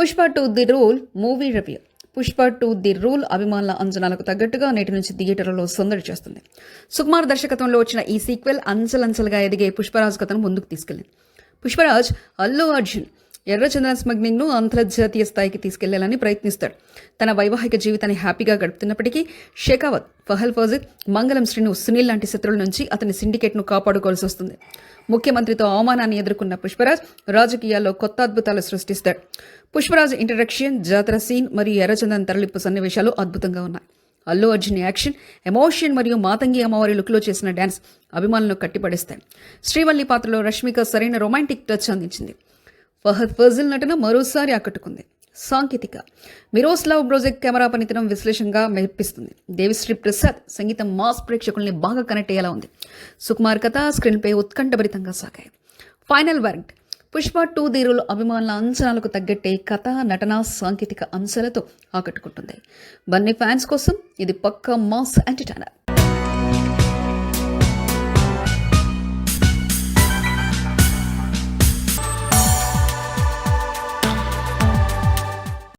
Pushpa 2 the rule movie review. Pushpa 2 the rule అభిమానుల అంచనాలకు తగ్గట్టుగా నేటి నుంచి థియేటర్లలో సందడి చేస్తుంది. సుకుమార్ దర్శకత్వంలో వచ్చిన ఈ సీక్వెల్ అంచెలంచెలుగా ఎదిగే పుష్పరాజ్ కథను ముందుకు తీసుకెళ్లింది. పుష్పరాజ్ అల్లు అర్జున్ ఎర్రచందన స్మగ్లింగ్ ను అంతర్జాతీయ స్థాయికి తీసుకెళ్లాలని ప్రయత్నిస్తాడు. తన వైవాహిక జీవితాన్ని హ్యాపీగా గడుపుతున్నప్పటికీ షెకావత్, ఫహల్ ఫౌజిద్, మంగళం శ్రీను, సునీల్ లాంటి శత్రువుల నుంచి అతని సిండికేట్ ను కాపాడుకోవాల్సి వస్తుంది. ముఖ్యమంత్రితో అవమానాన్ని ఎదుర్కొన్న పుష్పరాజ్ రాజకీయాల్లో కొత్త అద్భుతాలు సృష్టిస్తాడు. పుష్పరాజ్ ఇంట్రడక్షన్, జాతర సీన్ మరియు ఎర్రచందన్ తరలింపు సన్నివేశాలు అద్భుతంగా ఉన్నాయి. అల్లు అర్జున్ యాక్షన్, ఎమోషన్ మరియు మాతంగి అమ్మవారి లుక్లో చేసిన డ్యాన్స్ అభిమానులను కట్టిపడేస్తాయి. శ్రీవల్లి పాత్రలో రష్మిక సరైన రొమాంటిక్ టచ్ అందించింది. ఫహద్ ఫజిల్ నటన మరోసారి ఆకట్టుకుంది. సాంకేతిక మిరోస్లావ్ బ్రోజెక్ కెమెరా పనితనం విశ్లేషంగా మెప్పిస్తుంది. దేవిశ్రీ ప్రసాద్ సంగీతం మాస్ ప్రేక్షకుల్ని బాగా కనెక్ట్ అయ్యేలా ఉంది. సుకుమార్ కథ, స్క్రీన్ పై ఉత్కంఠభరితంగా సాగాయి. Final verdict: Pushpa 2 the rule అభిమానుల అంచనాలకు తగ్గట్టే కథ, నటన, సాంకేతిక అంశాలతో ఆకట్టుకుంటుంది. బన్నీ ఫ్యాన్స్ కోసం ఇది పక్కా మాస్ ఎంటర్టైనర్.